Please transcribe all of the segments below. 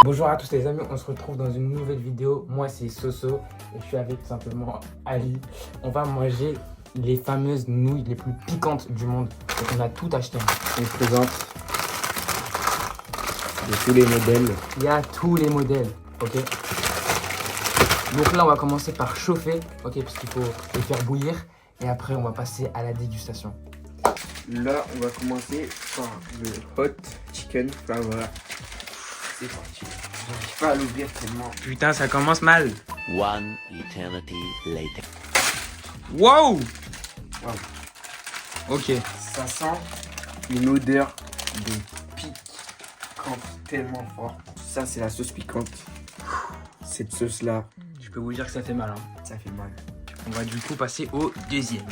Bonjour à tous les amis, on se retrouve dans une nouvelle vidéo. Moi c'est Soso et je suis avec tout simplement Ali. On va manger les fameuses nouilles les plus piquantes du monde. Donc on a tout acheté. On vous présente de tous les modèles. Il y a tous les modèles, ok. Donc là on va commencer par chauffer, ok, parce qu'il faut les faire bouillir. Et après on va passer à la dégustation. Là on va commencer par le hot chicken flavor. C'est parti. J'arrive pas à l'ouvrir tellement. Putain, ça commence mal. One eternity later. Wow. Wow. Ok. Ça sent une odeur de piquante tellement fort. Ça c'est la sauce piquante. Cette sauce là, Je peux vous dire que ça fait mal, hein. ça fait mal. On va du coup passer au deuxième.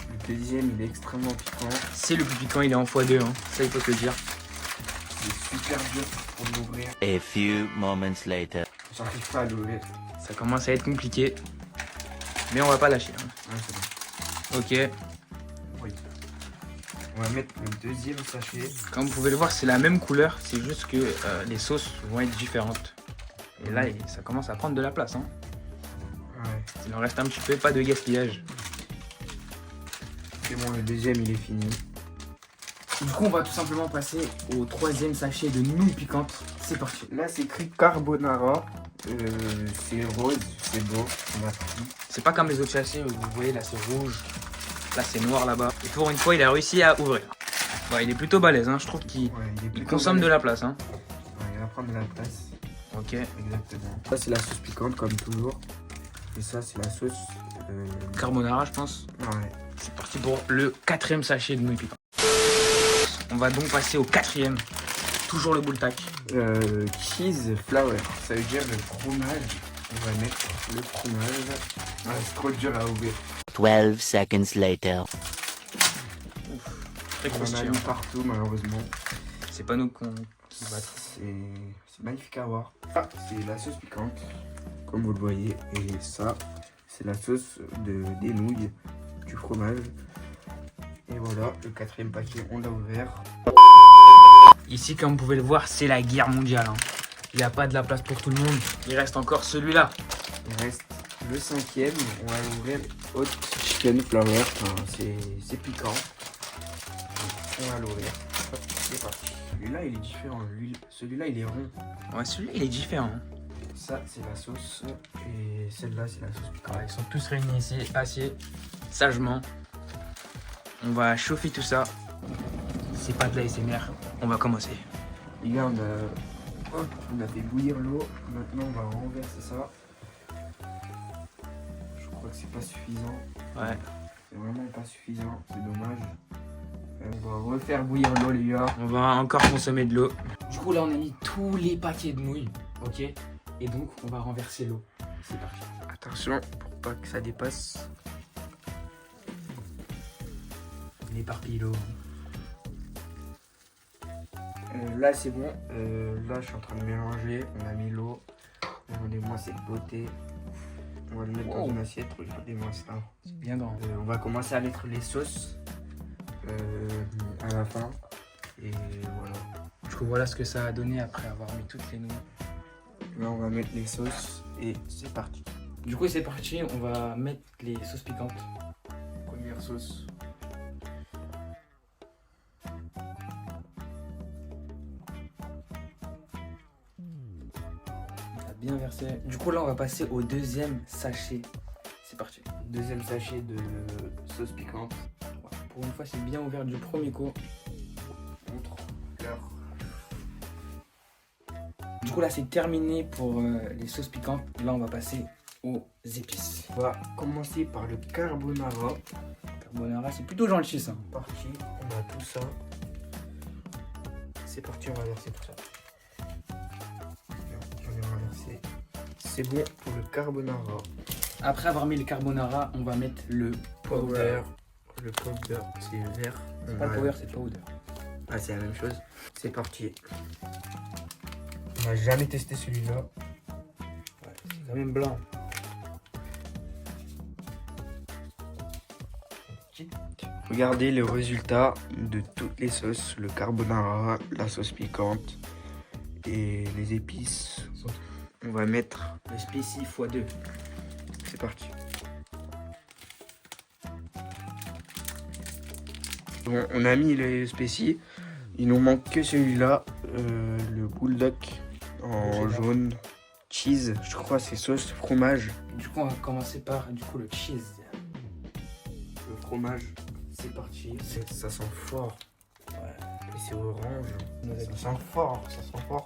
Le deuxième il est extrêmement piquant. C'est le plus piquant, il est en x2, hein. Ça il faut te le dire. C'est super dur pour l'ouvrir. A few moments later. J'arrive pas à l'ouvrir. Ça commence à être compliqué. Mais on va pas lâcher, hein. Ouais, c'est bon. Ok. Oui. On va mettre le deuxième sachet. Comme vous pouvez le voir, c'est la même couleur. C'est juste que les sauces vont être différentes. Et là, ça commence à prendre de la place, hein. Ouais. Il en reste un petit peu, pas de gaspillage. C'est bon, le deuxième il est fini. Du coup, on va tout simplement passer au troisième sachet de nouilles piquantes. C'est parti. Là c'est écrit carbonara. C'est rose, c'est beau. On a pris. C'est pas comme les autres sachets où vous voyez là, c'est rouge. Là, c'est noir là-bas. Et pour une fois, il a réussi à ouvrir. Bon, il est plutôt balèze, hein. Je trouve qu'il Ouais, il est il plutôt consomme de la place, hein. Ouais, il va prendre de la place. Ok. Exactement. Ça c'est la sauce piquante comme toujours. Et ça c'est la sauce. Carbonara, je pense. Ouais. C'est parti pour le quatrième sachet de nouilles piquantes. On va donc passer au quatrième. Toujours le boule tac. Cheese flour. Ça veut dire le fromage. On va mettre le fromage. Ah, c'est trop dur à ouvrir. 12 seconds later. Très On en a croustillant. mis partout malheureusement. C'est pas nous qui va. C'est magnifique à voir. Ça c'est la sauce piquante. Comme vous le voyez. Et ça c'est la sauce des nouilles. Du fromage. Et voilà, le quatrième paquet, on l'a ouvert. Ici, comme vous pouvez le voir, c'est la guerre mondiale, hein. Il n'y a pas de la place pour tout le monde. Il reste encore celui-là. Il reste le cinquième, on va ouvrir hot chicken flour. Enfin, c'est piquant. On va l'ouvrir. Hop, c'est parti. Celui-là, il est différent. Celui-là, il est rond. Ouais, celui-là, il est différent. Ça, c'est la sauce. Et celle-là, c'est la sauce piquante. Ils sont tous réunis ici, assis, sagement. On va chauffer tout ça. C'est pas de la SMR. On va commencer. Les gars, on a fait bouillir l'eau. Maintenant, on va renverser ça. Je crois que c'est pas suffisant. Ouais. C'est vraiment pas suffisant. C'est dommage. On va refaire bouillir l'eau, les gars. On va encore consommer de l'eau. Du coup, là, on a mis tous les paquets de nouilles. Ok. Et donc, on va renverser l'eau. C'est parti. Attention pour pas que ça dépasse. On éparpille l'eau. Là c'est bon. Là je suis en train de mélanger. On a mis l'eau. Regardez-moi cette beauté. On va le mettre dans une assiette. Regardez-moi ça. C'est bien grand. On va commencer à mettre les sauces à la fin. Et voilà. Du coup, voilà ce que ça a donné après avoir mis toutes les nouilles. Là on va mettre les sauces et c'est parti. Du coup, c'est parti. On va mettre les sauces piquantes. Première sauce. On a bien versé. Du coup, là, on va passer au deuxième sachet. C'est parti. Deuxième sachet de sauce piquante. Pour une fois, c'est bien ouvert du premier coup. Contre l'heure. Du coup, là, c'est terminé pour les sauces piquantes. Là, on va passer aux épices. On va commencer par le carbonara. Carbonara, c'est plutôt gentil, ça. Parti, on a tout ça. C'est parti, on va verser tout ça. J'en ai renversé. C'est bon pour le carbonara. Après avoir mis le carbonara, on va mettre le powder. Le powder, c'est vert. C'est pas le powder, c'est le powder. Ah, c'est la même chose. C'est parti. On n'a jamais testé celui-là. Ouais, c'est quand même blanc. Regardez le résultat de toutes les sauces, le carbonara, la sauce piquante Et les épices, on va mettre Le spécie x2. C'est parti. Bon, on a mis les spécies. Il nous manque que celui-là. Le bulldog en jaune. Cheese, je crois c'est sauce fromage. Du coup, on va commencer par le cheese. Le fromage, C'est parti. ça sent fort. Ouais. Et c'est orange. Nos Ça habitudes. sent fort, ça sent fort.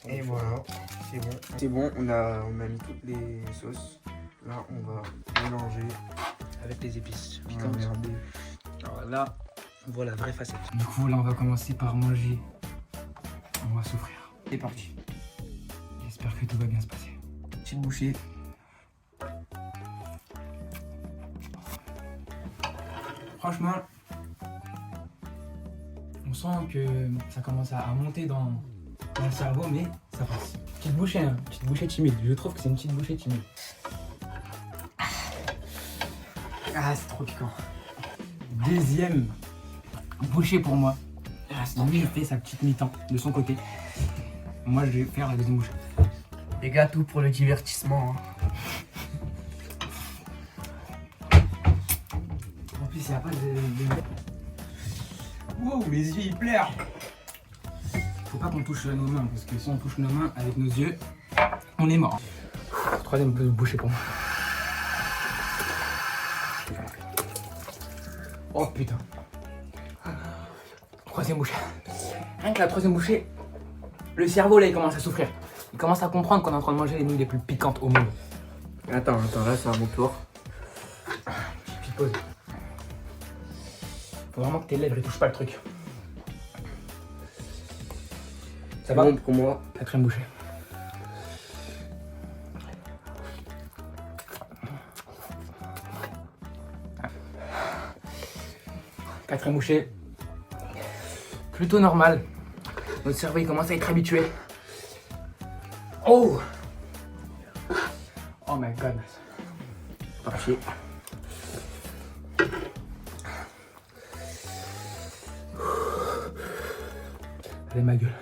Et voilà, c'est bon. C'est bon, on a mis toutes les sauces. Là, on va mélanger Avec les épices on va piquantes. regarder. Alors là, on voit la vraie facette. Du coup, là, on va commencer par manger. On va souffrir. C'est parti. J'espère que tout va bien se passer. Petite bouchée. Franchement, on sent que ça commence à monter dans le cerveau, mais ça passe. Petite bouchée, hein. Petite bouchée timide. Je trouve que c'est une petite bouchée timide. Ah, c'est trop piquant. Deuxième bouchée pour moi. Lui, il fait sa petite mi-temps de son côté. Moi, je vais faire la deuxième bouchée. Les gars, tout pour le divertissement. En plus, il n'y a pas de... Wow, les yeux, ils pleurent. Faut pas qu'on touche nos mains, parce que si on touche nos mains avec nos yeux, on est mort. Troisième bouchée pour moi. Oh putain. Troisième bouchée. Rien que la troisième bouchée, le cerveau là il commence à souffrir. Il commence à comprendre qu'on est en train de manger les nouilles les plus piquantes au monde. Attends, là c'est à mon tour. Petite pause. Faut vraiment que tes lèvres ne touchent pas le truc. Ça va? Bon pour moi. Quatrième bouchée. Quatrième bouchée. Plutôt normal. Notre cerveau il commence à être habitué. Oh! Oh my god. Parti. Allez ma gueule.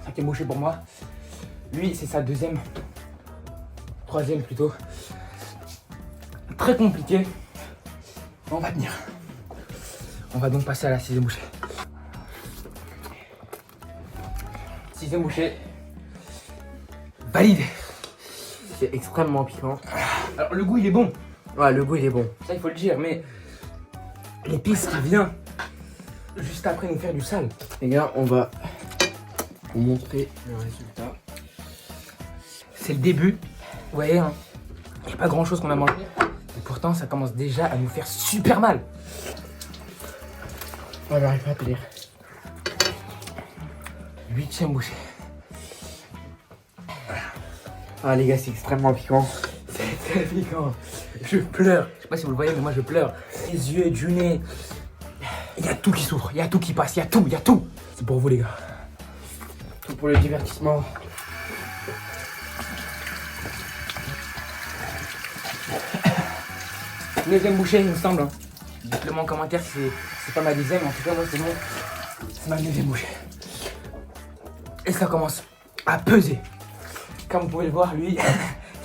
Cinquième bouchée pour moi. Lui c'est sa deuxième. Troisième plutôt. Très compliqué. On va tenir. On va donc passer à la sixième bouchée. Sixième bouchée. Validé. C'est extrêmement piquant. Alors le goût il est bon. Ouais, le goût il est bon. Ça il faut le dire, mais l'épice qui vient juste après nous faire du sale. Les gars, on va vous montrer le résultat. C'est le début. Vous voyez, hein, il n'y a pas grand chose qu'on a mangé. Et pourtant ça commence déjà à nous faire super mal. On n'arrive pas à tenir. Huitième bouchée. Ah les gars, c'est extrêmement piquant. C'est très piquant. Je pleure. Je sais pas si vous le voyez, mais moi je pleure. Les yeux, du nez. Il y a tout qui souffre, il y a tout qui passe, il y a tout. C'est pour vous les gars. Tout pour le divertissement. Deuxième bouchée, il me semble. Hein. Dites-le moi en commentaire si c'est pas ma dixième. En tout cas, moi, c'est ma deuxième bouchée. Et ça commence à peser. Comme vous pouvez le voir, lui,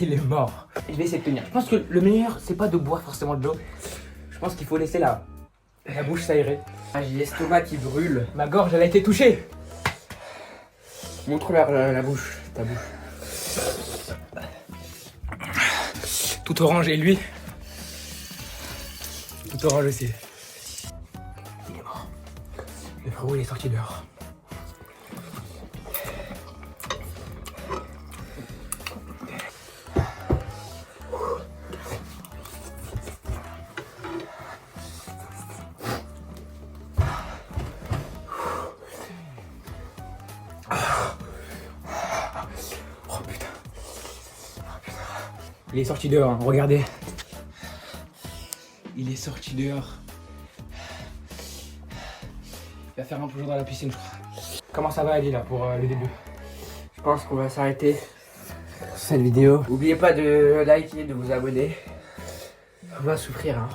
il est mort. Je vais essayer de tenir. Je pense que le meilleur, c'est pas de boire forcément de l'eau. Je pense qu'il faut laisser la bouche s'aérer. Ah, j'ai l'estomac qui brûle. Ma gorge, elle a été touchée. Montre-leur la bouche, ta bouche. Tout orange et lui. Tout orange aussi. Il est mort. Le frérot, il est sorti dehors. Oh putain. Il est sorti dehors, hein. Regardez. Il est sorti dehors. Il va faire un peu jour dans la piscine, je crois. Comment ça va, Ali, là, pour le début? Je pense qu'on va s'arrêter sur cette vidéo. N'oubliez pas de liker, de vous abonner. On va souffrir, hein.